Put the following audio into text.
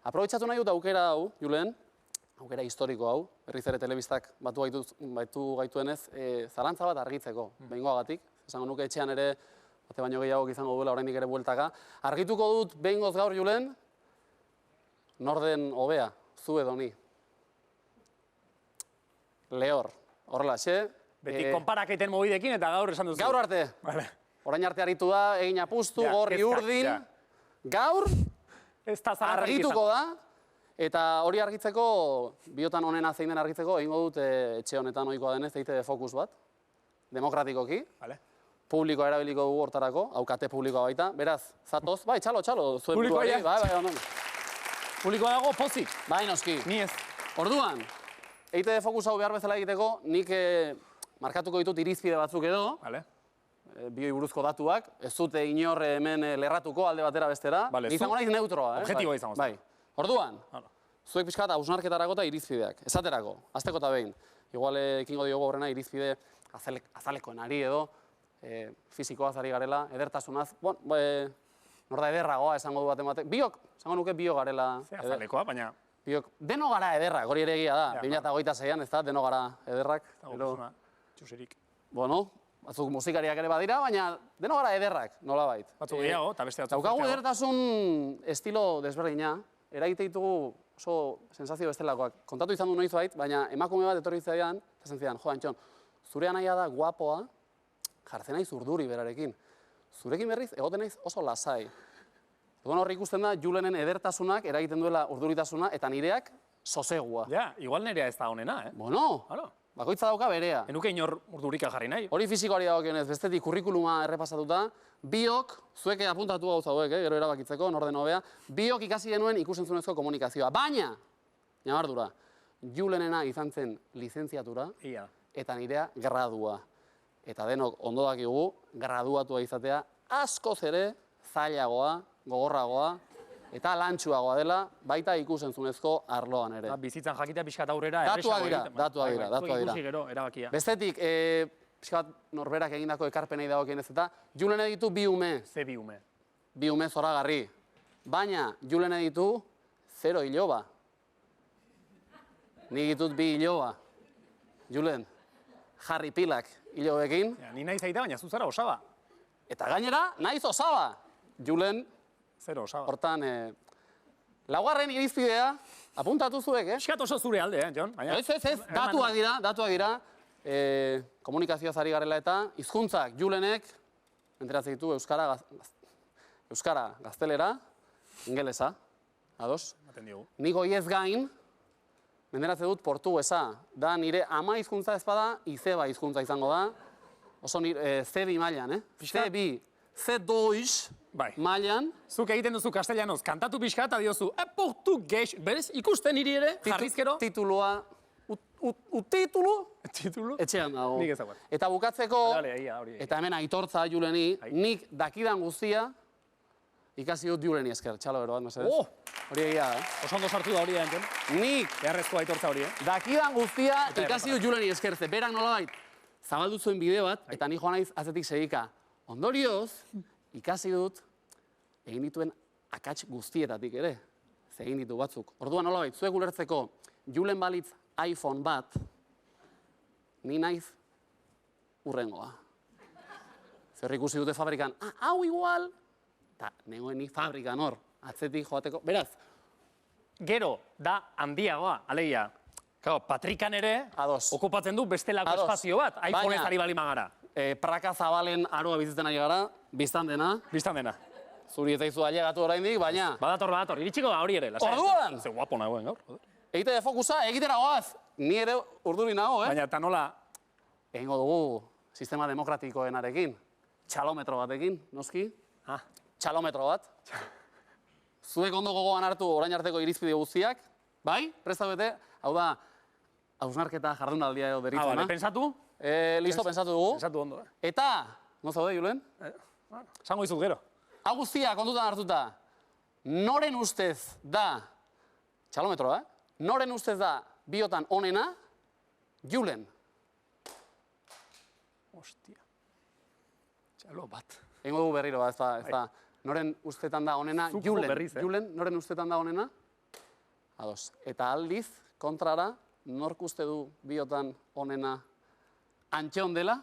Aprobetxatu nahi dut aukera hau, Julen, aukera historiko hau, berriz ere telebistak batu gaituenez, zalantza bat argitzeko, behingoagatik. Esango nuke etxean ere, bate baino gehiago izango duela oraindik ere bueltaka. Argituko dut behingoz gaur, Julen, norden hobea, zu edo ni. Lehor, horrelaxe. Beti konparakeiten mobidekin eta gaur esan duzu. Gaur arte. Orain arte aritu da, egin apustu, gorri urdin. Gaur, argituko da. Eta hori argitzeko, biotan honena zein den argitzeko, egingo dut etxe honetan ohikoa denez, EITB Focus bat, demokratikoki. Publikoa erabiliko dugu hortarako, aukate publikoa baita. Beraz, zatoz, bai, txalo, zuen buruari. Bai, ondo. Publikoa dago, pozik. Bai, noski. Ni ez. Orduan, EITB Focus hau behar bezala egiteko, nik markatuko ditut irizpide batzuk edo, bioi buruzko datuak, ez dute inor hemen lerratuko alde batera bestera, izango naiz neutroa. Objektiboa izango zen. Orduan, zuek pixkat hausnarketarako eta irizpideak, esaterako, azteko eta behin. Igual ekingo diogu horrena irizpide azalekoenari edo, fizikoaz ari garela, edertasunaz, nor da ederragoa esango du baten batek. Biok, esango nuke bio garela. Ze azalekoa, baina... Biok, deno gara ederrak, hori ere egia da, 2026an, ez da, deno gara ederrak. Txuserik. Bueno, batzuk musikariak ere badira, baina deno gara ederrak, nolabait. Batzuk gehiago, eta beste batzuk. Daukagu edertasun estilo desberdina, eragite ditugu oso sensazio bestelakoak. Kontatu izan du noiz bait, baina emakume bat etorri zaidan, eta zen zidan, jo, Antxon, zure anaia da guapoa, jartzen naiz urduri berarekin. Zurekin berriz, egoten naiz oso lasai. Egon horri ikusten da, Julenen edertasunak eragiten duela urduritasuna, eta nireak sosegua. Ja, igual nirea ez da honena, Bueno, bakoitza dauka berea. Enuke inor urdurika jarri nahi. Hori fizikoari dagokionez, bestetik kurrikuluma errepasatuta, biok, zueke apuntatu gauza hauek, gero erabakitzeko, norden hobea, biok ikasi genuen ikusentzunezko komunikazioa. Baina, nabardura, Julenena izan zen lizentziatura, eta nirea gradua. Eta denok ondo dakigu, graduatua izatea, askoz ere zailagoa, gogorragoa, eta lantxuagoa dela, baita ikusentzunezko arloan ere. Bizitzan jakitea pixkat aurrera, Datua dira. Ikusi gero, erabakia. Bestetik, pixkat norberak egindako ekarpenei dagokienez eta, Julene ditu bi ume. Ze bi ume? Bi ume zoragarri. Baina, Julene ditu 0 iloba. Nik ditut 2 iloba. Julen, jarri pilak ilobekin. Ni nahi zaita, baina zuzara osaba. Eta gainera, naiz osaba. Julen, zero osaba. Hortan, laugarren irizpidea, apuntatu zuek, Piskat oso zure alde, Jon? Ez, datuak dira. Komunikazioaz ari garela eta hizkuntzak Julenek, enteratzen ditu euskara, gaztelera, ingelesa, ados? Nik goiez gain, menderatzen dut portuguesa, da nire ama hizkuntza ez bada, izeba hizkuntza izango da, oso C2 mailan, C2 mailan. Zuk egiten duzu kastellanoz, kantatu pixka eta diozu, portugues, berez ikusten niri ere, jarrizkero? Titulua, titulu? Etxean dago. Nik ezaguat. Eta bukatzeko, eta hemen aitortza Juleni, nik dakidan guztia, ikasi dut Juleni esker, txalo bero bat, mesedez? Hori egia, Oso ondo sartu da hori da, enten? Nik, beharrezko aitortza hori, dakidan guztia, ikasi dut Juleni eskertze. Berak nolabait, zabaldu zuen bideo bat, eta ni joan naiz atzetik segika. Ondorioz, ikasi dut, egin dituen akats guztietatik ere. Ze egin ditu batzuk. Orduan nolabait, zuek ulertzeko, Julen balitz iPhone bat, ni naiz urrengoa. Zer ikusi dute fabrikan, hau igual, eta nengoen ni fabrikan hor, atzetik joateko. Beraz, gero, da handiagoa, alegia. Patrikan ere, okupatzen du bestelako espazio bat, iPhone-ez ari bali magara. Praka zabalen aroa bizitzen ari gara, biztan dena. Biztan dena. Zuri ez zaizu ailegatu oraindik, baina... Badator, iritsiko da hori ere. Orduan! Ze guapo nagoen gaur. EITB Focusa egitera goaz, ni ere urduri nago, Baina eta nola... Egingo dugu sistema demokratikoenarekin, txalometro batekin, noski? Txalometro bat. Zuek ondo gogoan hartu orain arteko irizpide guztiak, bai? Prestaubete, hau da, hausnarketa jardunaldia edo deritzena. Pensatu? Listo, pensatu dugu. Pensatu ondo, Eta, no zaude, Julen? Zango izut gero. Hau guztia, kontutan hartuta, noren ustez da, txalometroa, noren ustez da biotan onena, Julen. Ostia. Txalo bat. Egingo dugu berriro, ez da. Noren ustetan da onena, Julen. Julen, noren ustetan da onena? Ados. Eta aldiz, kontrara, nork uste du biotan onena Antxeon dela?